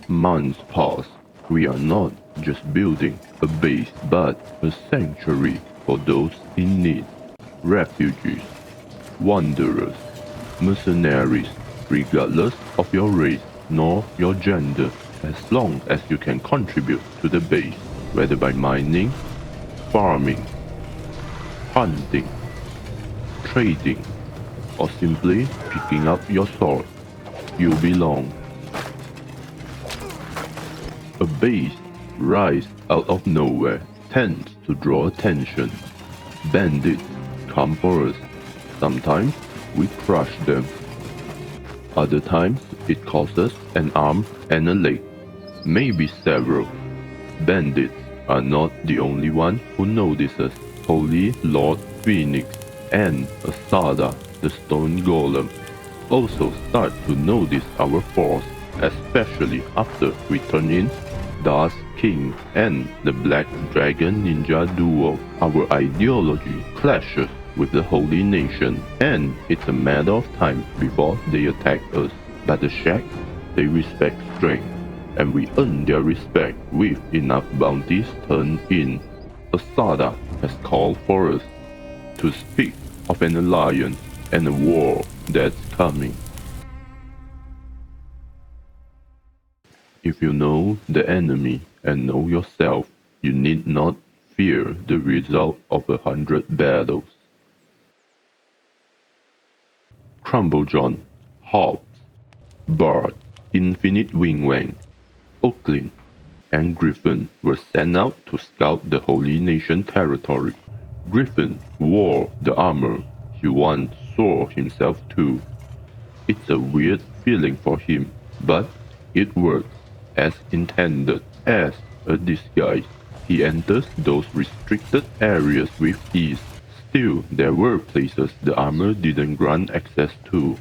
Months pass. We are not just building a base but a sanctuary for those in need. Refugees, wanderers, mercenaries, regardless of your race nor your gender, as long as you can contribute to the base, whether by mining, farming, hunting, trading, or simply picking up your sword, you belong. A base rise out of nowhere tends to draw attention. Bandits come for us. Sometimes we crush them. Other times it costs us an arm and a leg, maybe several. Bandits are not the only one who notices. Holy Lord Phoenix and Asada, the stone golem, also start to notice our force, especially after we turn in Dark King and the Black Dragon Ninja duo. Our ideology clashes with the Holy Nation, and it's a matter of time before they attack us. But the Shack, they respect strength, and we earn their respect with enough bounties turned in. Asada has called for us to speak of an alliance and a war that's coming. If you know the enemy and know yourself, you need not fear the result of 100 battles. Crumblejohn, Hobbs, Bard, Infinite Wingwang, Oaklin, and Griffin were sent out to scout the Holy Nation territory. Griffin wore the armor he once swore himself to. It's a weird feeling for him, but it works as intended. As a disguise, he enters those restricted areas with ease. Still, there were places the armor didn't grant access to.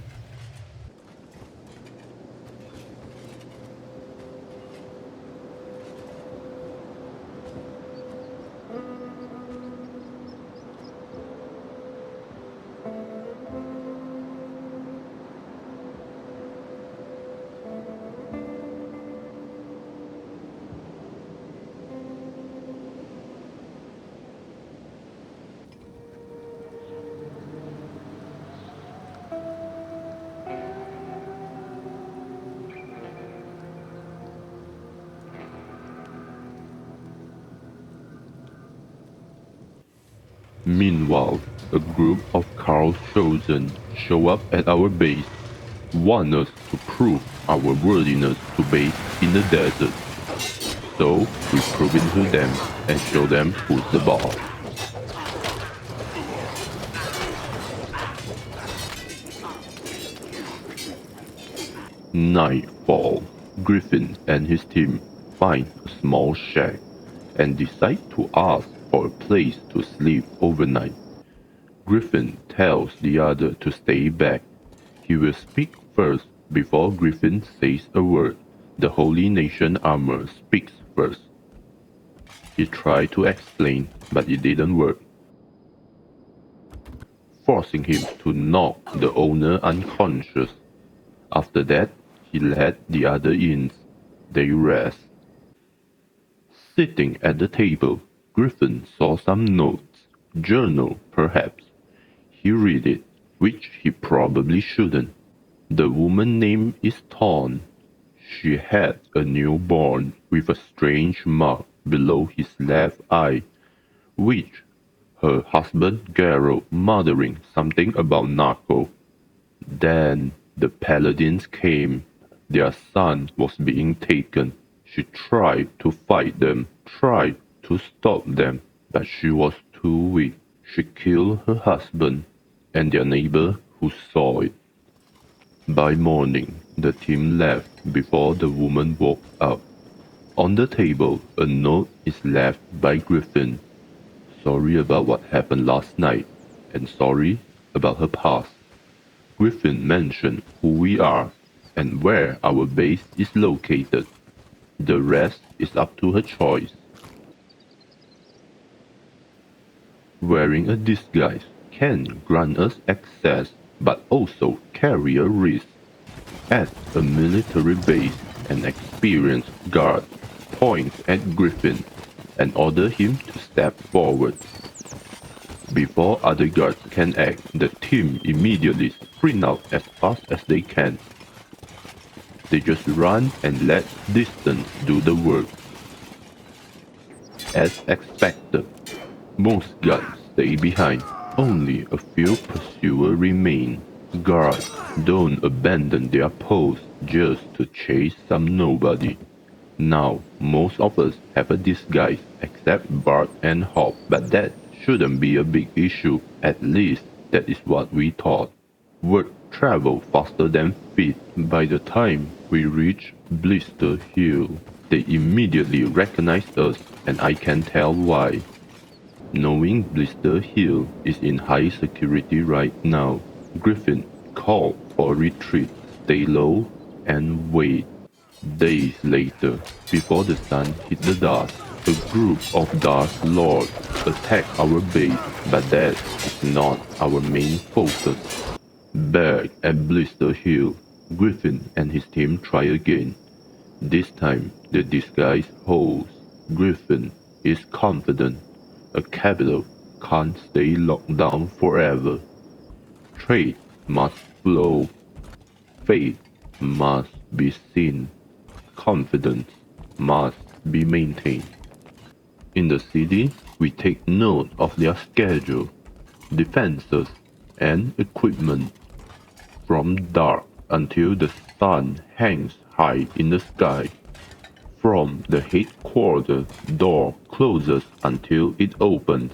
Meanwhile, a group of Carl's chosen show up at our base, want us to prove our worthiness to base in the desert. So we prove it to them and show them who's the boss. Nightfall. Griffin and his team find a small shack and decide to ask for a place to sleep overnight. Griffin tells the other to stay back. He will speak first before Griffin says a word. The Holy Nation armor speaks first. He tried to explain, but it didn't work, forcing him to knock the owner unconscious. After that, he let the other in. They rest. Sitting at the table, Griffin saw some notes, journal perhaps. He read it, which he probably shouldn't. The woman's name is Thorn. She had a newborn with a strange mark below his left eye, which her husband Geralt muttering something about narco. Then the paladins came. Their son was being taken. She tried to fight them, tried to stop them, but she was too weak. She killed her husband and their neighbor who saw it. By morning, the team left before the woman woke up. On the table, a note is left by Griffin. Sorry about what happened last night, and sorry about her past. Griffin mentioned who we are and where our base is located. The rest is up to her choice. Wearing a disguise can grant us access, but also carry a risk. At a military base, An experienced guard points at Griffin and orders him to step forward. Before other guards can act, the team immediately sprint out as fast as they can. They just run and let distance do the work. As expected, most guards stay behind. Only a few pursuers remain. Guards don't abandon their post just to chase some nobody. Now, most of us have a disguise except Bart and Hop, but that shouldn't be a big issue. At least that is what we thought. Word traveled faster than feet. By the time we reached Blister Hill, they immediately recognized us, and I can tell why. Knowing Blister Hill is in high security right now, Griffin called for a retreat, stay low, and wait. Days later, before the sun hit the dust, a group of Dark Lords attacked our base, but that is not our main focus. Back at Blister Hill, Griffin and his team try again. This time, the disguise holds. Griffin is confident. A capital can't stay locked down forever. Trade must flow. Faith must be seen. Confidence must be maintained. In the city, we take note of their schedule, defenses, and equipment. From dark until the sun hangs high in the sky. From the headquarters door closes until it opens.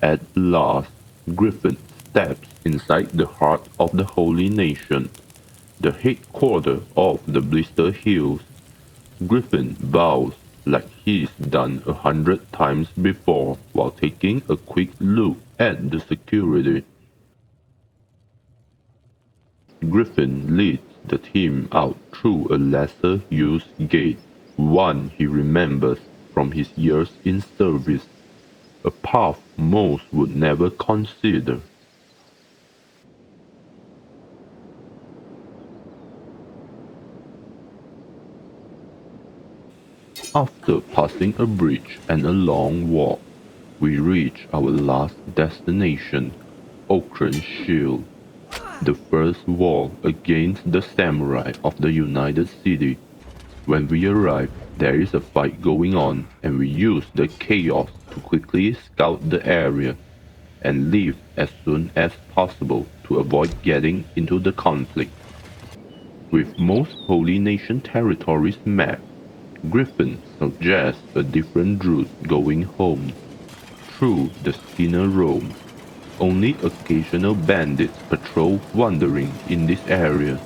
At last, Griffin steps inside the heart of the Holy Nation, the headquarters of the Blister Hills. Griffin bows like he's done 100 times before while taking a quick look at the security. Griffin leads the team out through a lesser-used gate, one he remembers from his years in service, a path most would never consider. After passing a bridge and a long walk, we reach our last destination, Oakland Shield, the first wall against the samurai of the United City. When we arrive, there is a fight going on, and we use the chaos to quickly scout the area and leave as soon as possible to avoid getting into the conflict. With most Holy Nation territories mapped, Griffin suggests a different route going home, through the Skinner Road. Only occasional bandits patrol wandering in this area.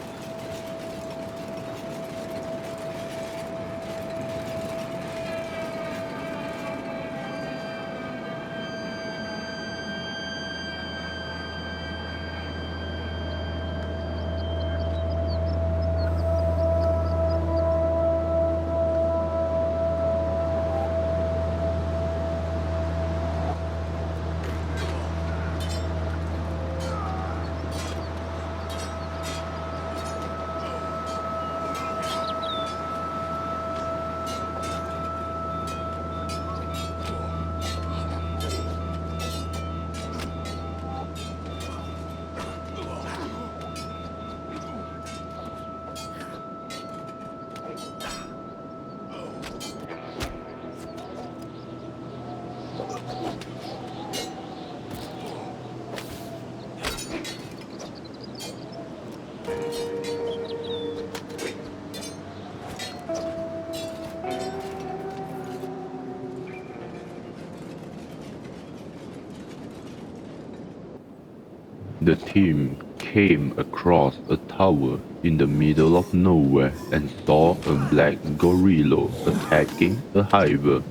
The team came across a tower in the middle of nowhere and saw a black gorilla attacking a hiver.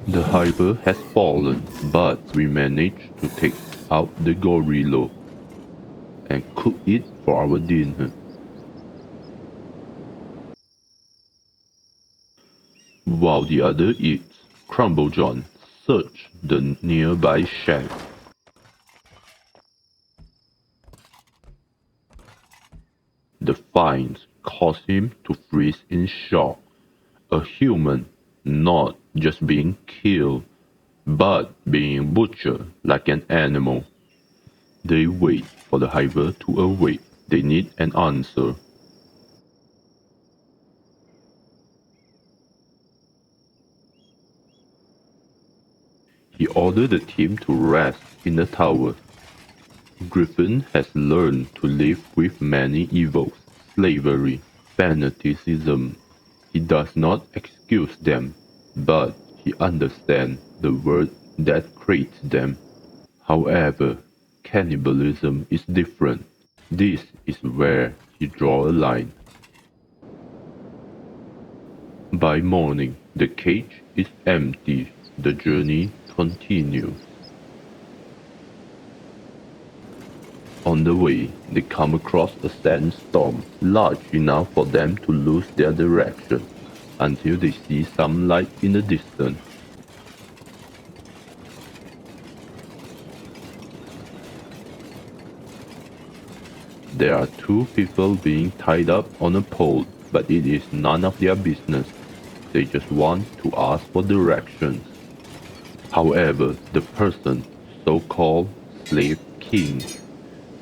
The hiver has fallen, but we managed to take out the gorilla and cook it for our dinner. While the other eats, Crumble John searched the nearby shack. The fines caused him to freeze in shock. A human not just being killed, but being butchered like an animal. They wait for the hiver to awake. They need an answer. He ordered the team to rest in the tower. Griffin has learned to live with many evils, slavery, fanaticism. He does not excuse them, but he understands the word that creates them. However, cannibalism is different. This is where he draws a line. By morning, the cage is empty. The journey continues. On the way, they come across a sandstorm large enough for them to lose their direction until they see some light in the distance. There are two people being tied up on a pole, but it is none of their business. They just want to ask for directions. However, the person, so-called Slave King,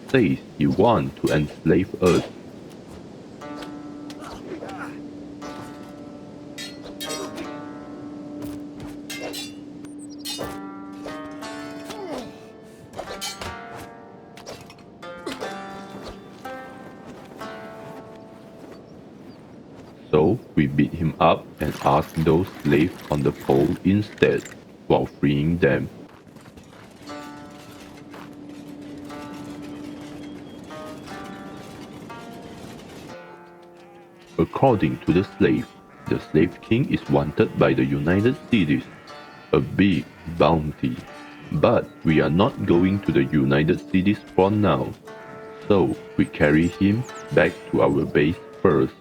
says he wants to enslave us. So we beat him up and ask those slaves on the pole instead, while freeing them. According to the Slave King is wanted by the United Cities, a big bounty. But we are not going to the United Cities for now, so we carry him back to our base first.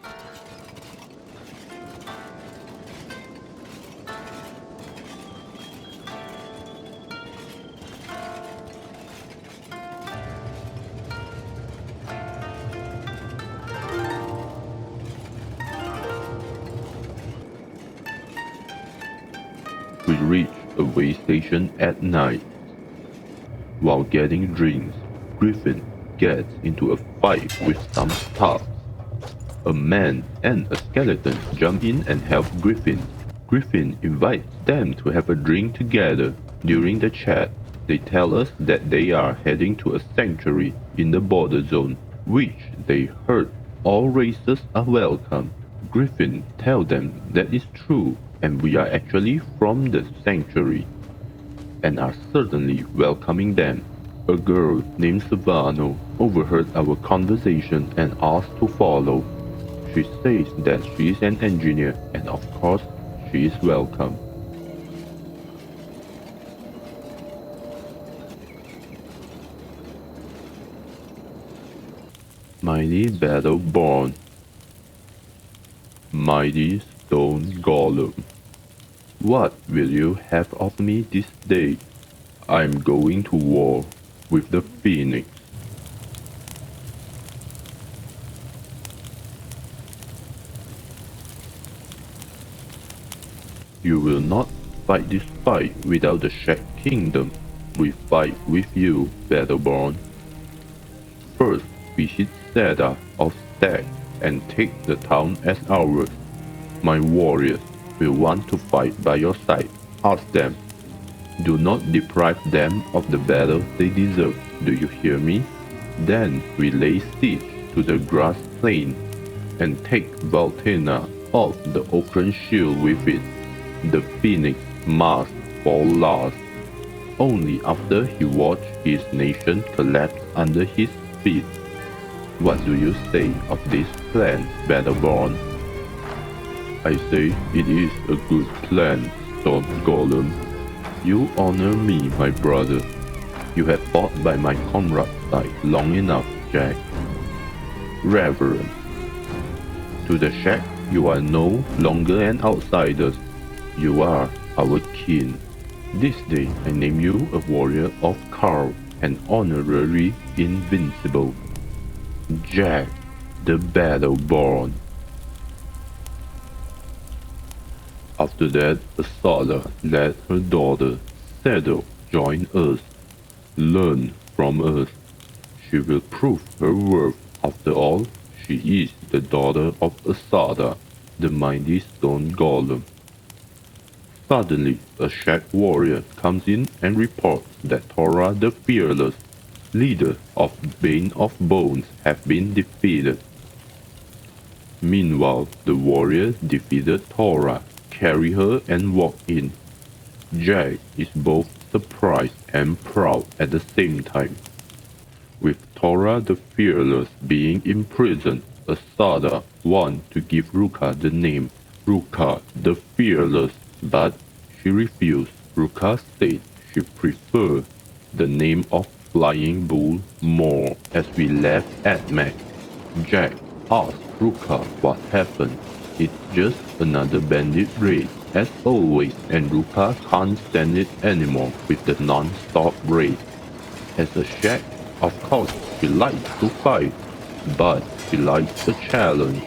We reach a way station at night. While getting drinks, Griffin gets into a fight with some thugs. A man and a skeleton jump in and help Griffin. Griffin invites them to have a drink together. During the chat, they tell us that they are heading to a sanctuary in the border zone, which they heard all races are welcome. Griffin tells them that is true and we are actually from the sanctuary and are certainly welcoming them. A girl named Savano overheard our conversation and asked to follow. She says that she is an engineer and of course she is welcome. Mighty Battleborn, Mighty Stone Golem, what will you have of me this day? I am going to war with the Phoenix. You will not fight this fight without the Shack Kingdom. We fight with you, Battleborn. First, we hit Seda of Stag and take the town as ours. My warriors will want to fight by your side. Ask them. Do not deprive them of the battle they deserve. Do you hear me? Then we lay siege to the grass plain and take Valtena off the oaken shield with it. The Phoenix must fall last. Only after he watched his nation collapse under his feet. What do you say of this plan, Battleborn? I say it is a good plan, Stone Golem. You honor me, my brother. You have fought by my comrade's side long enough, Jack. Reverend. To the Shack, you are no longer an outsider. You are our kin. This day I name you a warrior of Carl, an honorary invincible. Jack, The battle born. After that, Asada let her daughter, Saddle, join us, learn from us. She will prove her worth. After all, she is the daughter of Asada, the mighty stone golem. Suddenly, a Shack warrior comes in and reports that Tora the Fearless, leader of Bane of Bones, have been defeated. Meanwhile, the warrior defeated Tora, carry her and walk in. Jack is both surprised and proud at the same time. With Tora the Fearless being imprisoned, Asada wants to give Ruka the name Ruka the Fearless, but she refused. Ruka said she preferred the name of Flying Bull more. As we left at Mac, Jack asked Ruka what happened. It's just another bandit raid, as always, and Ruka can't stand it anymore with the non-stop raid. As a Shack, of course, she likes to fight, but she likes a challenge.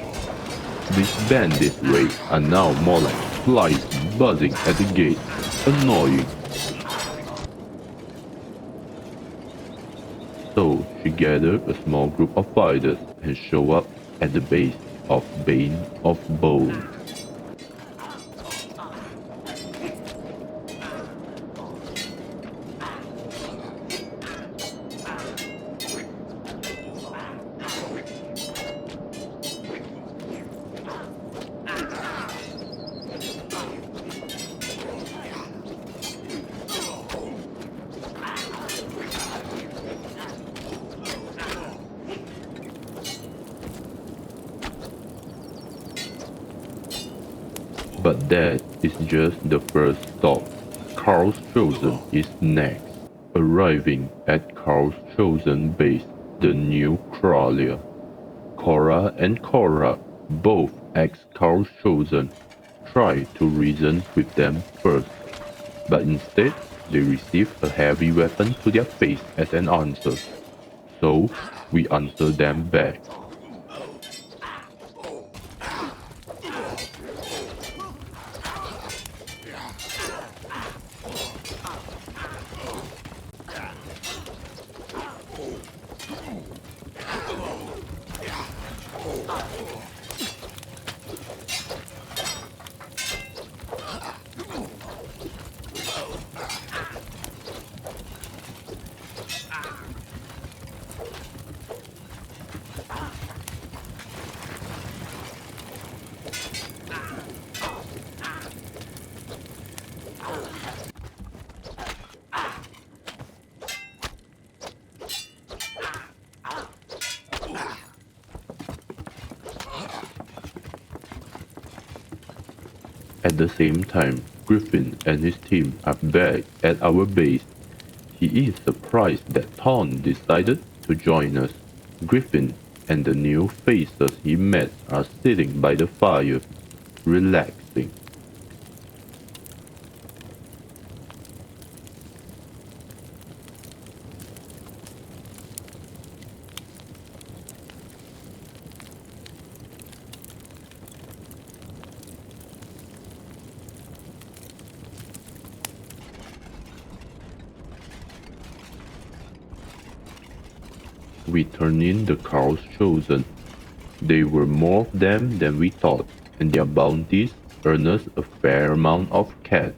These bandit raids are now more like flies buzzing at the gate. Annoying. So she gathered a small group of fighters and showed up at the base of Bane of Bones. But that is just the first stop. Carl's Chosen is next. Arriving at Carl's Chosen base, the new Crawler. Cora and Cora, both ex-Carl's Chosen, try to reason with them first, but instead they receive a heavy weapon to their face as an answer. So we answer them back. At the same time, Griffin and his team are back at our base. He is surprised that Thorn decided to join us. Griffin and the new faces he met are sitting by the fire, relaxing. We turned in the Carl's Chosen. There were more of them than we thought, and their bounties earned us a fair amount of cats.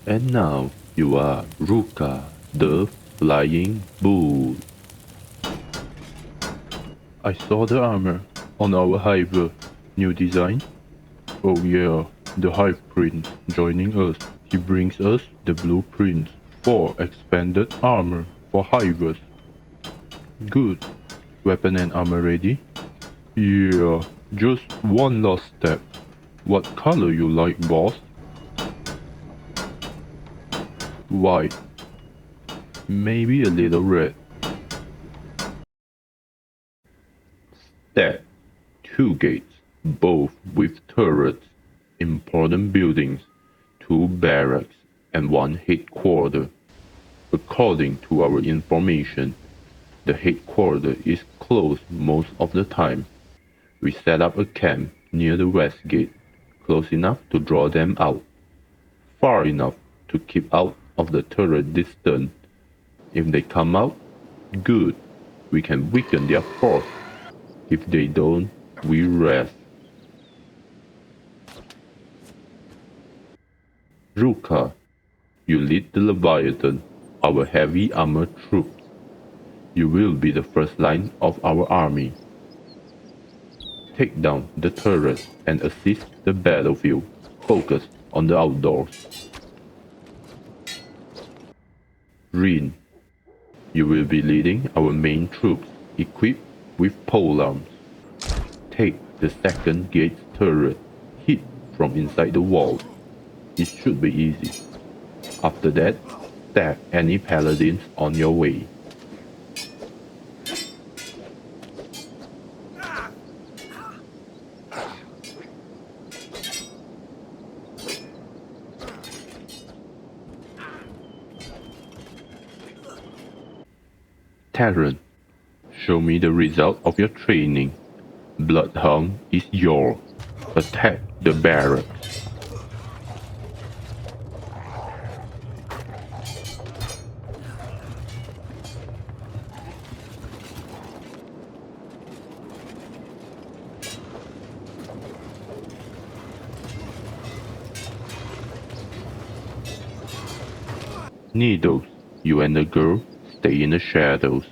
And now you are Ruka, the Flying Bull. I saw the armor on our hive. New design? Oh yeah, the Hive Prince joining us. He brings us the blueprints for expanded armor for Hivers. Good. Weapon and armor ready? Yeah, just one last step. What color you like, boss? White. Maybe a little red. Step. 2 gates, both with turrets. important buildings, 2 barracks, and 1 headquarters. According to our information, the headquarters is closed most of the time. We set up a camp near the west gate, close enough to draw them out, far enough to keep out of the turret distance. If they come out, good, we can weaken their force. If they don't, we rest. Ruka, you lead the Leviathan, our heavy armored troops. You will be the first line of our army. Take down the turret and assist the battlefield. Focus on the outdoors. Rin, you will be leading our main troops equipped with polearms. Take the second gate turret. Hit from inside the wall. It should be easy. After that, stab any paladins on your way. Terran, show me the result of your training. Bloodhound is yours. Attack the barracks. Needles, you and the girl stay in the shadows.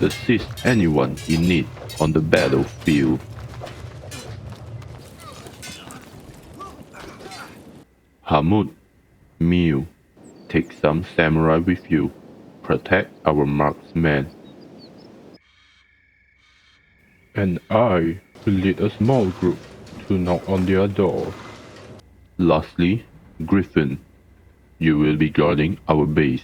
Assist anyone in need on the battlefield. Hamud, Miu, take some samurai with you. Protect our marksmen. And I will lead a small group to knock on their door. Lastly, Griffin, you will be guarding our base.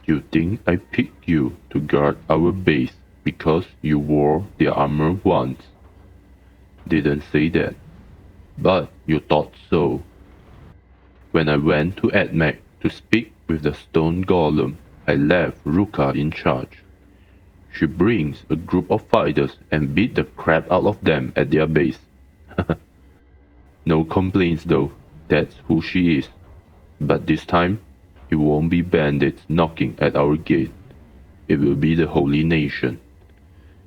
You think I picked you to guard our base because you wore the armor once? Didn't say that, but you thought so. When I went to Admech to speak with the stone golem, I left Ruka in charge. She brings a group of fighters and beat the crap out of them at their base. No complaints though, that's who she is. But this time, it won't be bandits knocking at our gate. It will be the Holy Nation.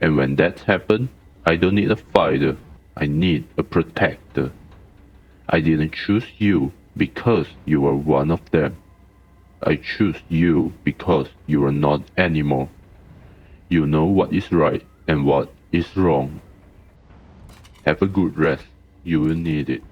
And when that's happened, I don't need a fighter. I need a protector. I didn't choose you because you were one of them. I choose you because you are not anymore. You know what is right and what is wrong. Have a good rest. You will need it.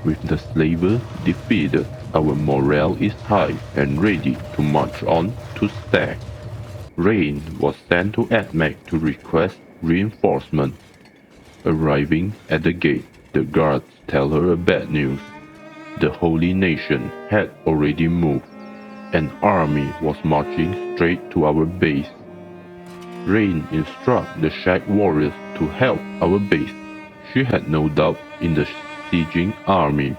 With the slaver defeated, our morale is high and ready to march on to Stag. Rain was sent to Admech to request reinforcement. Arriving at the gate, the guards tell her a bad news. The Holy Nation had already moved. An army was marching straight to our base. Rain instructed the Shack warriors to help our base. She had no doubt in the sieging army.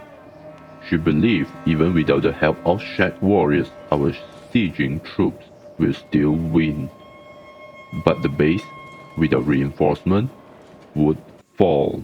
She believed even without the help of Shack warriors, our sieging troops will still win. But the base without reinforcement would fall.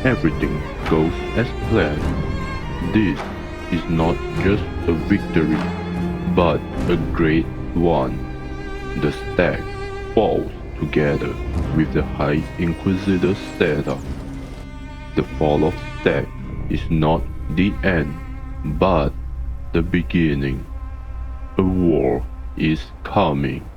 everything goes as planned. This is not just a victory, but a great one. The stack falls together with the High Inquisitor setup. The fall of Stack is not the end, but the beginning. A war is coming.